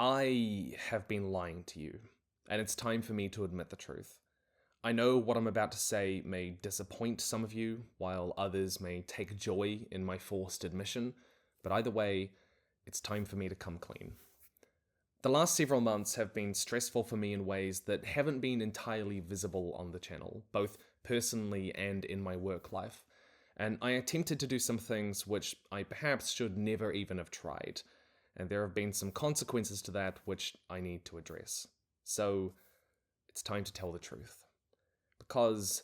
I have been lying to you, and it's time for me to admit the truth. I know what I'm about to say may disappoint some of you, while others may take joy in my forced admission, but either way, it's time for me to come clean. The last several months have been stressful for me in ways that haven't been entirely visible on the channel, both personally and in my work life, and I attempted to do some things which I perhaps should never even have tried, and there have been some consequences to that which I need to address. So, it's time to tell the truth. Because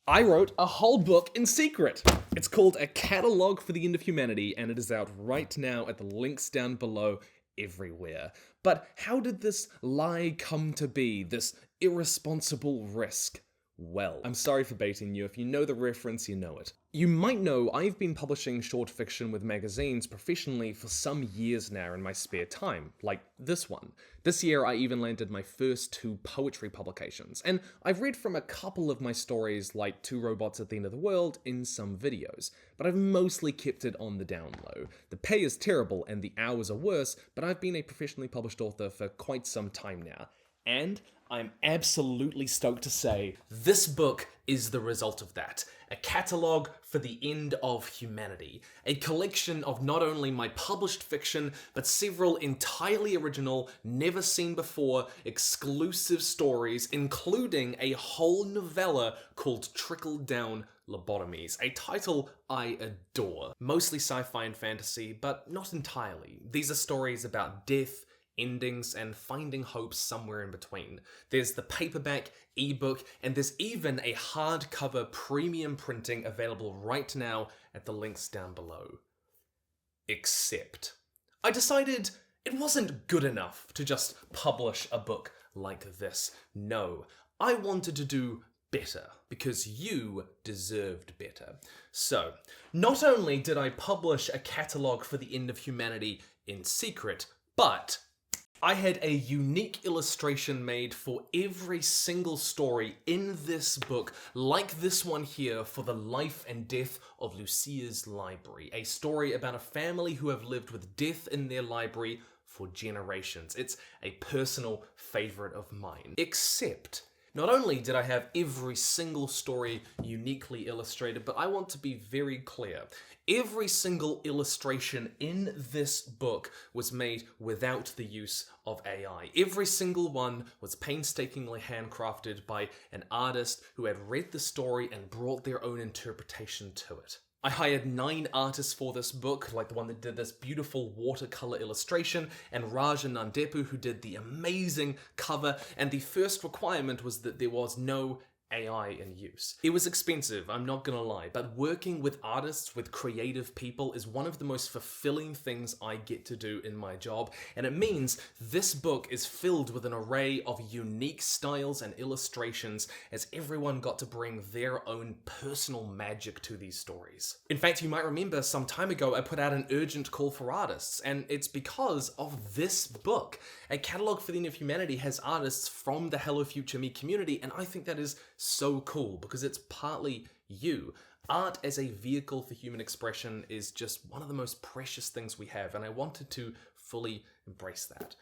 I wrote a whole book in secret! It's called A Catalogue for the End of Humanity, and it is out right now at the links down below everywhere. But how did this lie come to be, this irresponsible risk? Well, I'm sorry for baiting you. If you know the reference, you know it. You might know I've been publishing short fiction with magazines professionally for some years now in my spare time, like this one. This year I even landed my first 2 poetry publications, and I've read from a couple of my stories like 2 Robots at the End of the World in some videos, but I've mostly kept it on the down low. The pay is terrible and the hours are worse, but I've been a professionally published author for quite some time now. And I'm absolutely stoked to say this book is the result of that. A catalogue for the end of humanity. A collection of not only my published fiction, but several entirely original, never seen before, exclusive stories, including a whole novella called Trickle Down Lobotomies, a title I adore. Mostly sci-fi and fantasy, but not entirely. These are stories about death, endings, and finding hope somewhere in between. There's the paperback, ebook, and there's even a hardcover premium printing available right now at the links down below. Except, I decided it wasn't good enough to just publish a book like this. No, I wanted to do better, because you deserved better. So, not only did I publish a catalogue for the end of humanity in secret, but I had a unique illustration made for every single story in this book, like this one here for the life and death of Lucia's library, a story about a family who have lived with death in their library for generations. It's a personal favorite of mine. Except, not only did I have every single story uniquely illustrated, but I want to be very clear. Every single illustration in this book was made without the use of AI. Every single one was painstakingly handcrafted by an artist who had read the story and brought their own interpretation to it. I hired 9 artists for this book, like the one that did this beautiful watercolor illustration, and Raja Nandepu, who did the amazing cover, and the first requirement was that there was no AI in use. It was expensive, I'm not gonna lie, but working with artists, with creative people, is one of the most fulfilling things I get to do in my job, and it means this book is filled with an array of unique styles and illustrations, as everyone got to bring their own personal magic to these stories. In fact, you might remember some time ago I put out an urgent call for artists, and it's because of this book. A Catalogue for the End of Humanity has artists from the Hello Future Me community, and I think that is so cool because it's partly you. Art as a vehicle for human expression is just one of the most precious things we have, and I wanted to fully embrace that.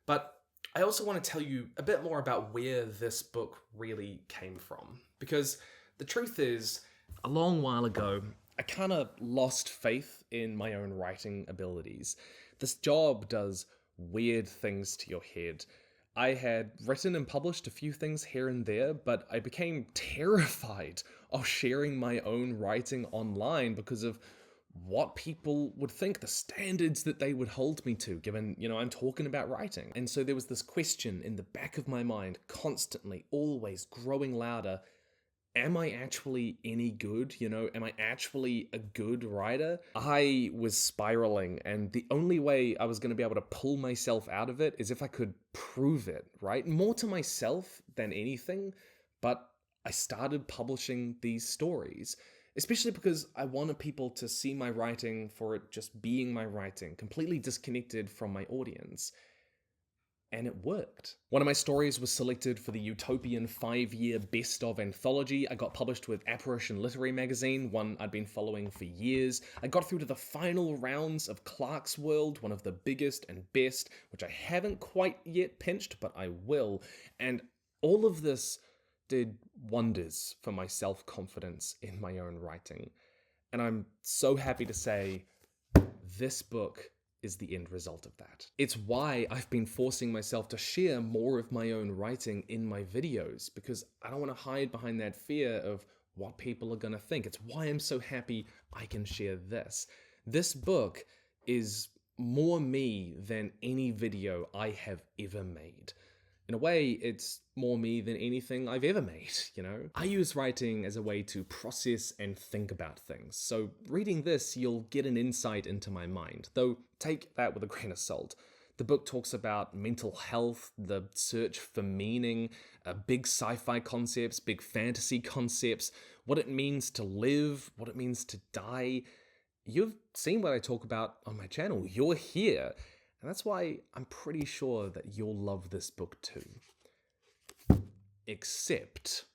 But I also want to tell you a bit more about where this book really came from, because the truth is, a long while ago, I kind of lost faith in my own writing abilities. This job does weird things to your head. I had written and published a few things here and there, but I became terrified of sharing my own writing online because of what people would think, the standards that they would hold me to, given, I'm talking about writing. And so there was this question in the back of my mind, constantly, always growing louder. Am I actually any good? Am I actually a good writer? I was spiraling, and the only way I was going to be able to pull myself out of it is if I could prove it, right? More to myself than anything, but I started publishing these stories, especially because I wanted people to see my writing for it just being my writing, completely disconnected from my audience. And it worked. One of my stories was selected for the Utopian 5-year Best of Anthology. I got published with Apparition Literary Magazine, one I'd been following for years. I got through to the final rounds of Clark's World, one of the biggest and best, which I haven't quite yet pinched, but I will. And all of this did wonders for my self-confidence in my own writing. And I'm so happy to say this book is the end result of that. It's why I've been forcing myself to share more of my own writing in my videos, because I don't want to hide behind that fear of what people are going to think. It's why I'm so happy I can share this. This book is more me than any video I have ever made. In a way, it's more me than anything I've ever made, you know? I use writing as a way to process and think about things, so reading this, you'll get an insight into my mind, though take that with a grain of salt. The book talks about mental health, the search for meaning, big sci-fi concepts, big fantasy concepts, what it means to live, what it means to die. You've seen what I talk about on my channel. You're here. And that's why I'm pretty sure that you'll love this book too. Except,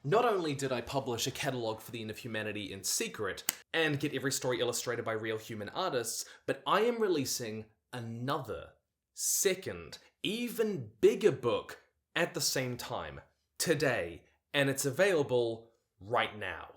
not only did I publish a catalogue for the End of Humanity in secret and get every story illustrated by real human artists, but I am releasing another, second, even bigger book at the same time, today, and it's available right now.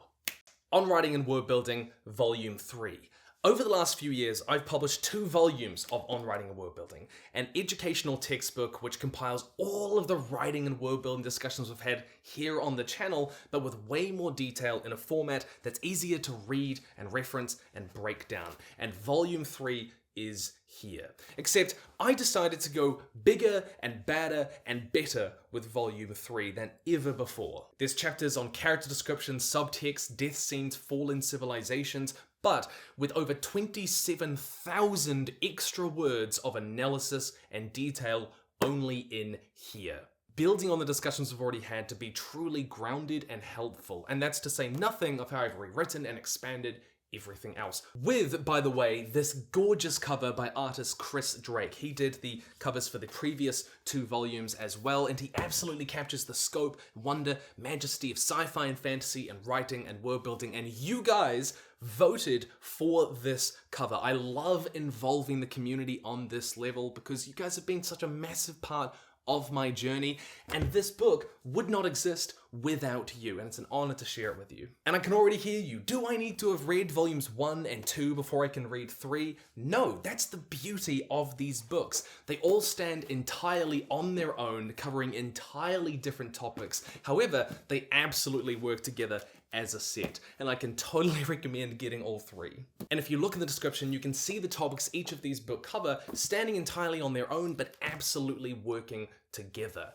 On Writing and Word Building, Volume 3. Over the last few years, I've published 2 volumes of On Writing and Word Building, an educational textbook which compiles all of the writing and word building discussions we've had here on the channel, but with way more detail in a format that's easier to read and reference and break down. And Volume 3 is here. Except I decided to go bigger and badder and better with Volume 3 than ever before. There's chapters on character descriptions, subtext, death scenes, fallen civilizations, but with over 27,000 extra words of analysis and detail only in here. Building on the discussions we've already had to be truly grounded and helpful, and that's to say nothing of how I've rewritten and expanded everything else. With, by the way, this gorgeous cover by artist Chris Drake. He did the covers for the previous 2 volumes as well, and he absolutely captures the scope, wonder, majesty of sci-fi and fantasy and writing and word building, and you guys voted for this cover. I love involving the community on this level because you guys have been such a massive part of my journey, and this book would not exist without you, and it's an honor to share it with you. And I can already hear you. Do I need to have read volumes 1 and 2 before I can read 3? No, that's the beauty of these books. They all stand entirely on their own, covering entirely different topics. However, they absolutely work together as a set, and I can totally recommend getting all 3. And if you look in the description, you can see the topics each of these books cover, standing entirely on their own, but absolutely working together.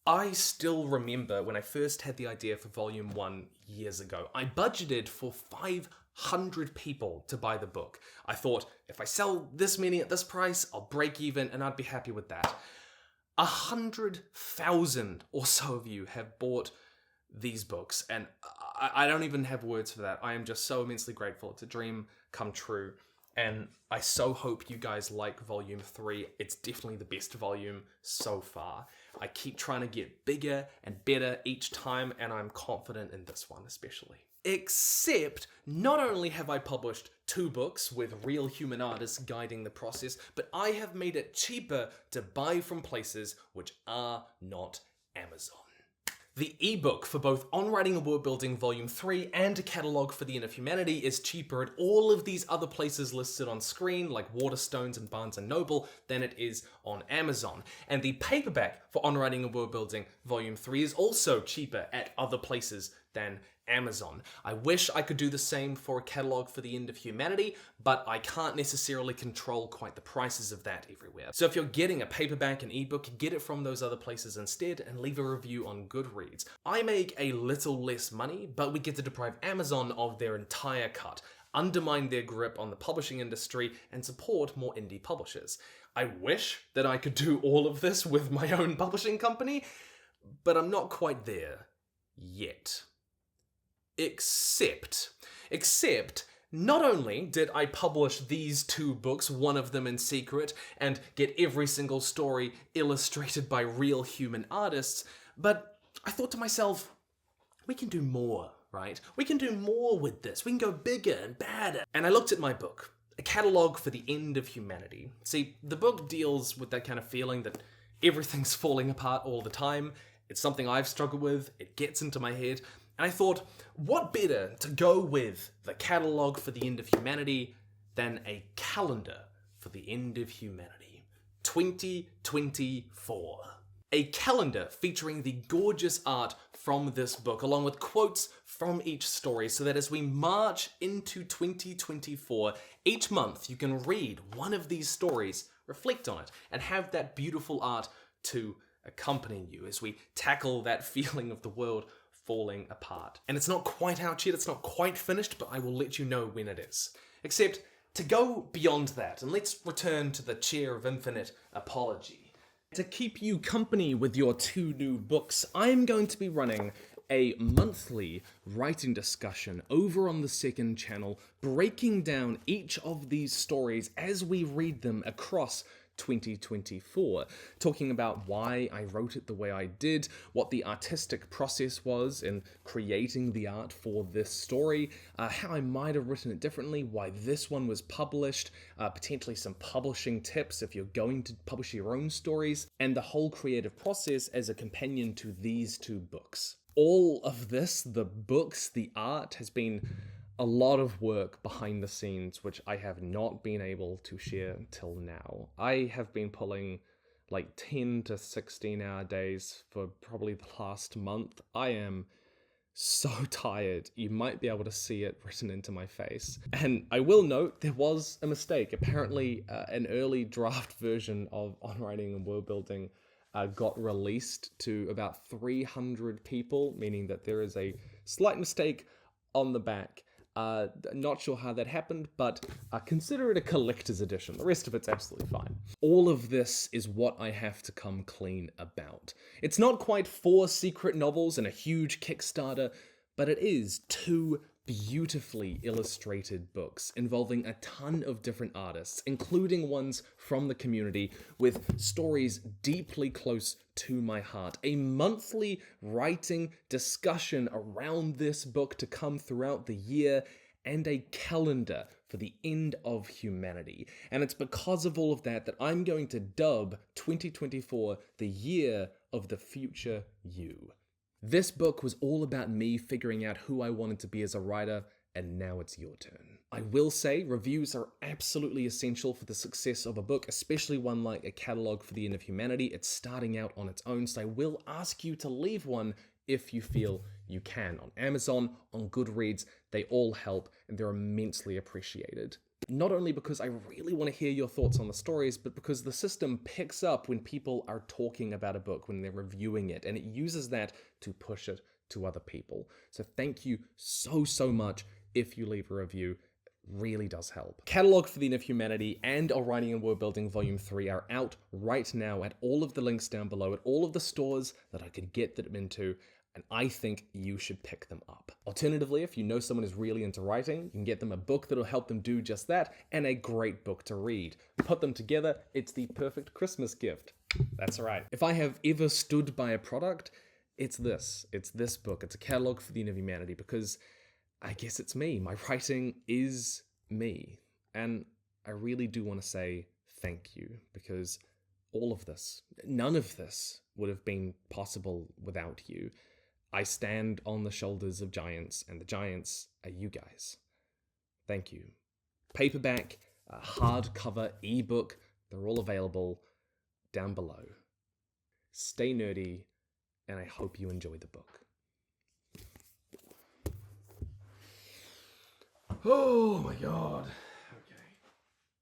I still remember when I first had the idea for Volume 1 years ago. I budgeted for 500 people to buy the book. I thought, if I sell this many at this price, I'll break even and I'd be happy with that. 100,000 or so of you have bought these books, and I don't even have words for that. I am just so immensely grateful. It's a dream come true, and I so hope you guys like Volume 3. It's definitely the best volume so far. I keep trying to get bigger and better each time, and I'm confident in this one especially. Except, not only have I published 2 books with real human artists guiding the process, but I have made it cheaper to buy from places which are not Amazon. The ebook for both On Writing and Word Building Volume 3 and a catalogue for the End of Humanity is cheaper at all of these other places listed on screen, like Waterstones and Barnes & Noble, than it is on Amazon. And the paperback for On Writing and Word Building Volume 3 is also cheaper at other places than Amazon. I wish I could do the same for a catalogue for the End of Humanity, but I can't necessarily control quite the prices of that everywhere. So if you're getting a paperback and ebook, get it from those other places instead and leave a review on Goodreads. I make a little less money, but we get to deprive Amazon of their entire cut, undermine their grip on the publishing industry, and support more indie publishers. I wish that I could do all of this with my own publishing company, but I'm not quite there yet. Except Not only did I publish these 2 books, one of them in secret, and get every single story illustrated by real human artists, but I thought to myself, we can do more, right? We can do more with this. We can go bigger and badder. And I looked at my book, A Catalogue for the End of Humanity. See, the book deals with that kind of feeling that everything's falling apart all the time. It's something I've struggled with. It gets into my head. And I thought, what better to go with the catalogue for the end of humanity than a calendar for the end of humanity? 2024. A calendar featuring the gorgeous art from this book, along with quotes from each story, so that as we march into 2024, each month you can read one of these stories, reflect on it, and have that beautiful art to accompany you as we tackle that feeling of the world falling apart. And it's not quite out yet, it's not quite finished, but I will let you know when it is. Except, to go beyond that, and let's return to the chair of infinite apology. To keep you company with your 2 new books, I'm going to be running a monthly writing discussion over on the second channel, breaking down each of these stories as we read them across 2024, talking about why I wrote it the way I did, what the artistic process was in creating the art for this story, how I might have written it differently, why this one was published, potentially some publishing tips if you're going to publish your own stories, and the whole creative process as a companion to these 2 books. All of this, the books, the art, has been a lot of work behind the scenes, which I have not been able to share till now. I have been pulling like 10 to 16 hour days for probably the last month. I am so tired. You might be able to see it written into my face. And I will note there was a mistake. Apparently an early draft version of On Writing and World Building got released to about 300 people, meaning that there is a slight mistake on the back. Not sure how that happened, but consider it a collector's edition. The rest of it's absolutely fine. All of this is what I have to come clean about. It's not quite 4 secret novels and a huge Kickstarter, but it is 2 beautifully illustrated books involving a ton of different artists, including ones from the community with stories deeply close to my heart. A monthly writing discussion around this book to come throughout the year, and a calendar for the end of humanity. And it's because of all of that that I'm going to dub 2024 the year of the future you. This book was all about me figuring out who I wanted to be as a writer, and now it's your turn. I will say reviews are absolutely essential for the success of a book, especially one like A Catalogue for the End of Humanity. It's starting out on its own, so I will ask you to leave one if you feel you can. On Amazon, on Goodreads, they all help, and they're immensely appreciated. Not only because I really want to hear your thoughts on the stories, but because the system picks up when people are talking about a book, when they're reviewing it, and it uses that to push it to other people. So thank you so much if you leave a review. Really does help. Catalogue for the End of Humanity and On Writing and World Building Volume 3 are out right now at all of the links down below, at all of the stores that I could get them into, and I think you should pick them up. Alternatively, if you know someone who's really into writing, you can get them a book that'll help them do just that, and a great book to read. Put them together, it's the perfect Christmas gift. That's right. If I have ever stood by a product, it's this. It's this book. It's A Catalogue for the End of Humanity, because I guess it's me. My writing is me. And I really do want to say thank you, because all of this, none of this would have been possible without you. I stand on the shoulders of giants, and the giants are you guys. Thank you. Paperback, hardcover, ebook, they're all available down below. Stay nerdy, and I hope you enjoy the book. Oh my god.